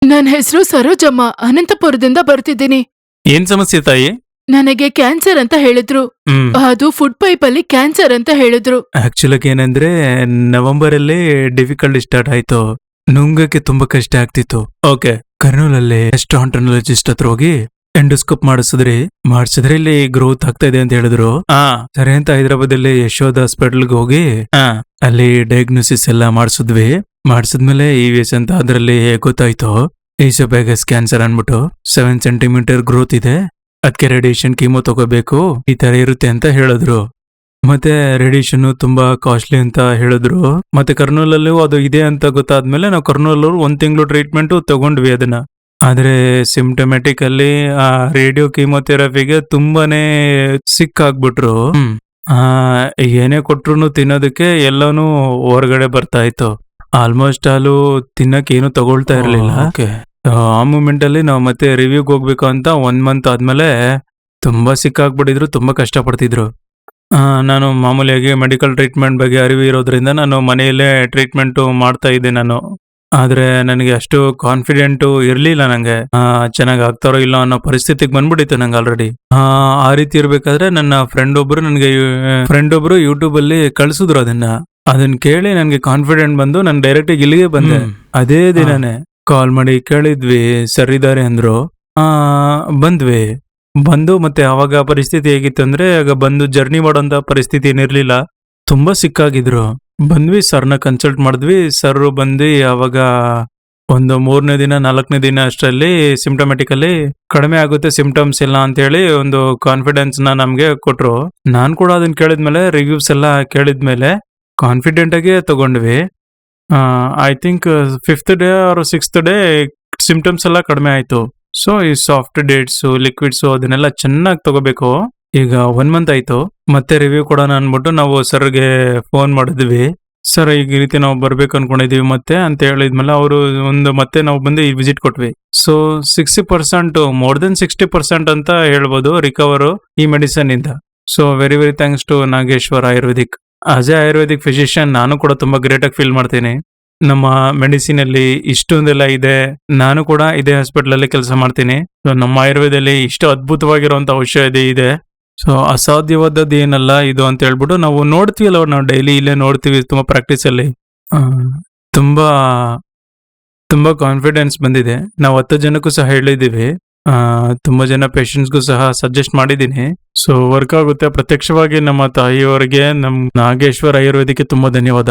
ನನ್ನ ಹೆಸರು ಸರೋಜಮ್ಮ. ಅನಂತಪುರದಿಂದ ಬರ್ತಿದ್ದೀನಿ. ಏನ್ ಸಮಸ್ಯೆ ತಾಯಿ? ನನಗೆ ಕ್ಯಾನ್ಸರ್ ಅಂತ ಹೇಳಿದ್ರು. ಅದು ಫುಡ್ ಪೈಪ್ ಅಲ್ಲಿ ಕ್ಯಾನ್ಸರ್ ಅಂತ ಹೇಳಿದ್ರು. ಆಕ್ಚುಲಿ ಏನಂದ್ರೆ ನವೆಂಬರ್ ಅಲ್ಲಿ ಡಿಫಿಕಲ್ಟ್ ಸ್ಟಾರ್ಟ್ ಆಯ್ತು. ನುಂಗಕ್ಕೆ ತುಂಬಾ ಕಷ್ಟ ಆಗ್ತಿತ್ತು. ಓಕೆ, ಕರ್ನೂಲಲ್ಲಿ ಎಸ್ಟ್ರಾಂಟರ್ನಾಲಜಿಸ್ಟ್ ಹತ್ರ ಹೋಗಿ ಎಂಡೋಸ್ಕೋಪ್ ಮಾಡಿಸಿದ್ರೆ ಇಲ್ಲಿ ಗ್ರೋತ್ ಆಗ್ತಾ ಇದೆ ಅಂತ ಹೇಳಿದ್ರು. ಸರಿ ಅಂತ ಹೈದರಾಬಾದ್ ಅಲ್ಲಿ ಯಶೋಧ ಹಾಸ್ಪಿಟಲ್ಗೆ ಹೋಗಿ ಅಲ್ಲಿ ಡಯಾಗ್ನೋಸಿಸ್ ಎಲ್ಲ ಮಾಡಿಸಿದ್ಮೇಲೆ EVS ಅಂತ ಅದ್ರಲ್ಲಿ ಗೊತ್ತಾಯ್ತು ಈಸೋಫೇಗಸ್ ಕ್ಯಾನ್ಸರ್ ಅನ್ಬಿಟ್ಟು 7 ಸೆಂಟಿಮೀಟರ್ ಗ್ರೋತ್ ಇದೆ, ಅದಕ್ಕೆ ರೇಡಿಯೇಷನ್ ಕೀಮೋ ತಗೋಬೇಕು, ಈ ತರ ಇರುತ್ತೆ ಅಂತ ಹೇಳಿದ್ರು. ಮತ್ತೆ ರೇಡಿಯೇಷನ್ ತುಂಬಾ ಕಾಸ್ಟ್ಲಿ ಅಂತ ಹೇಳಿದ್ರು. ಮತ್ತೆ ಕರ್ನೂಲಲ್ಲೂ ಅದು ಇದೆ ಅಂತ ಗೊತ್ತಾದ್ಮೇಲೆ ನಾವು ಕರ್ನೂಲಲ್ಲಿ 1 ತಿಂಗಳು ಟ್ರೀಟ್ಮೆಂಟ್ ತಗೊಂಡ್ವಿ ಅದನ್ನ. ಆದ್ರೆ ಸಿಂಪ್ಟಮ್ಯಾಟಿಕ್ ಅಲ್ಲಿ ಆ ರೇಡಿಯೋ ಕೀಮೋಥೆರಪಿಗೆ ತುಂಬಾನೇ ಸಿಕ್ ಆಗ್ಬಿಟ್ರು. ಏನೇ ಕೊಟ್ರು ತಿನ್ನೋದಕ್ಕೆ ಎಲ್ಲಾನು ಹೊರಗಡೆ ಬರ್ತಾ ಇತ್ತು. ಆಲ್ಮೋಸ್ಟ್ ಆಲು ತಿನ್ನಕ್ಕೆ ಏನು ತಗೊಳ್ತಾ ಇರ್ಲಿಲ್ಲ. ಆ ಮೂಮೆಂಟ್ ಅಲ್ಲಿ ನಾವು ಮತ್ತೆ ರಿವ್ಯೂಗೆ ಹೋಗ್ಬೇಕು ಅಂತ 1 ಮಂತ್ ಆದ್ಮೇಲೆ ತುಂಬಾ ಸಿಕ್ಕಾಗ್ಬಿಟ್ಟಿದ್ರು, ತುಂಬಾ ಕಷ್ಟ ಪಡ್ತಿದ್ರು. ನಾನು ಮಾಮೂಲಿಯಾಗಿ ಮೆಡಿಕಲ್ ಟ್ರೀಟ್ಮೆಂಟ್ ಬಗ್ಗೆ ಅರಿವು ಇರೋದ್ರಿಂದ ನಾನು ಮನೆಯಲ್ಲೇ ಟ್ರೀಟ್ಮೆಂಟ್ ಮಾಡ್ತಾ ಇದ್ದೆ ನಾನು. ಆದ್ರೆ ನನಗೆ ಅಷ್ಟು ಕಾನ್ಫಿಡೆಂಟ್ ಇರ್ಲಿಲ್ಲ. ನಂಗೆ ಚೆನ್ನಾಗಿ ಆಗ್ತಾರೋ ಇಲ್ಲ ಅನ್ನೋ ಪರಿಸ್ಥಿತಿಗೆ ಬಂದ್ಬಿಟ್ಟಿತ್ತು ನಂಗೆ ಆಲ್ರೆಡಿ. ಆ ರೀತಿ ಇರ್ಬೇಕಾದ್ರೆ ನನ್ನ ಫ್ರೆಂಡ್ ಒಬ್ರು ಯೂಟ್ಯೂಬ್ ಅಲ್ಲಿ ಕಳ್ಸಿದ್ರು ಅದನ್ನ ಕೇಳಿ ನನ್ಗೆ ಕಾನ್ಫಿಡೆಂಟ್ ಬಂದು ನಾನು ಡೈರೆಕ್ಟ್ ಇಲ್ಲಿಗೆ ಬಂದೆ. ಅದೇ ದಿನನೇ ಕಾಲ್ ಮಾಡಿ ಕೇಳಿದ್ವಿ, ಸರ್ ಇದಾರೆ ಅಂದ್ರು. ಬಂದು ಮತ್ತೆ ಅವಾಗ ಪರಿಸ್ಥಿತಿ ಹೇಗಿತ್ತು ಅಂದ್ರೆ, ಆಗ ಬಂದು ಜರ್ನಿ ಮಾಡೋಂತ ಪರಿಸ್ಥಿತಿ ಏನಿರ್ಲಿಲ್ಲ, ತುಂಬಾ ಸಿಕ್ಕಾಗಿದ್ರು. ಬಂದ್ವಿ, ಸರ್ನ ಕನ್ಸಲ್ಟ್ ಮಾಡಿದ್ವಿ. ಸರ್ ಬಂದು ಅವಾಗ ಒಂದು 3ನೇ ದಿನ 4ನೇ ದಿನ ಅಷ್ಟರಲ್ಲಿ ಸಿಂಪ್ಟಮ್ಯಾಟಿಕ್ ಅಲ್ಲಿ ಕಡಿಮೆ ಆಗುತ್ತೆ ಸಿಂಪ್ಟಮ್ಸ್ ಎಲ್ಲ ಅಂತ ಹೇಳಿ ಒಂದು ಕಾನ್ಫಿಡೆನ್ಸ್ ನಮ್ಗೆ ಕೊಟ್ರು. ನಾನ್ ಕೂಡ ಅದನ್ನ ಕೇಳಿದ್ಮೇಲೆ ರಿವ್ಯೂಸ್ ಎಲ್ಲ ಕೇಳಿದ್ಮೇಲೆ ಕಾನ್ಫಿಡೆಂಟ್ ಆಗಿ ತಗೊಂಡ್ವಿ. I think 5th day or 6th day symptoms ಎಲ್ಲ ಕಡಿಮೆ ಆಯ್ತು. ಸೊ ಈ ಸಾಫ್ಟ್ ಡೇಟ್ಸ್ ಲಿಕ್ವಿಡ್ಸ್ ಅದನ್ನೆಲ್ಲ ಚೆನ್ನಾಗಿ ತಗೋಬೇಕು. ಈಗ 1 ಮಂತ್ ಆಯ್ತು. ಮತ್ತೆ ರಿವ್ಯೂ ಕೊಡೋಣ ಅನ್ಬಿಟ್ಟು ನಾವು ಸರ್ಗೆ ಫೋನ್ ಮಾಡಿದ್ವಿ. ಸರ್ ಈಗ ಈ ರೀತಿ ನಾವು ಬರ್ಬೇಕು ಅನ್ಕೊಂಡಿದೀವಿ ಮತ್ತೆ ಅಂತ ಹೇಳಿದ್ಮೇಲೆ ಅವರು ಮತ್ತೆ ನಾವು ಬಂದು ವಿಸಿಟ್ ಕೊಟ್ವಿ. ಸೊ 60%, ಮೋರ್ ದೆನ್ 60% ಅಂತ ಹೇಳ್ಬೋದು ರಿಕವರ್ ಈ ಮೆಡಿಸನ್ ಇಂದ. So very very thanks to Nageshwar Ayurvedic. As a Ayurvedic physician ನಾನು ಕೂಡ ತುಂಬಾ ಗ್ರೇಟ್ ಆಗಿ ಫೀಲ್ ಮಾಡ್ತೀನಿ. ನಮ್ಮ ಮೆಡಿಸಿನ್ ಅಲ್ಲಿ ಇಷ್ಟೊಂದೆಲ್ಲ ಇದೆ. ನಾನು ಕೂಡ ಇದೇ ಹಾಸ್ಪಿಟಲ್ ಅಲ್ಲಿ ಕೆಲಸ ಮಾಡ್ತೀನಿ. ನಮ್ಮ ಆಯುರ್ವೇದದಲ್ಲಿ ಇಷ್ಟು ಅದ್ಭುತವಾಗಿರುವಂತ ಔಷಧಿ ಇದೆ. ಸೊ ಅಸಾಧ್ಯವಾದದ್ದು ಏನಲ್ಲ ಇದು ಅಂತ ಹೇಳ್ಬಿಟ್ಟು ನಾವು ನೋಡ್ತೀವಲ್ಲ, ನಾವು ಡೈಲಿ ಇಲ್ಲೇ ನೋಡ್ತೀವಿ ತುಂಬಾ ಪ್ರಾಕ್ಟೀಸ್ ಅಲ್ಲಿ. ತುಂಬಾ ತುಂಬಾ ಕಾನ್ಫಿಡೆನ್ಸ್ ಬಂದಿದೆ. ನಾವು 10 ಜನಕ್ಕೂ ಸಹ ಹೇಳಿದೀವಿ. ತುಂಬಾ ಜನ ಪೇಷಂಟ್ಸ್ಗೂ ಸಹ ಸಜೆಸ್ಟ್ ಮಾಡಿದ್ದೀನಿ. ಸೊ ವರ್ಕ್ ಆಗುತ್ತೆ. ಪ್ರತ್ಯಕ್ಷವಾಗಿ ನಮ್ಮ ತಾಯಿಯವರಿಗೆ, ನಮ್ ನಾಗೇಶ್ವರ್ ಆಯುರ್ವೇದಿಕ್ಕೆ ತುಂಬಾ ಧನ್ಯವಾದ.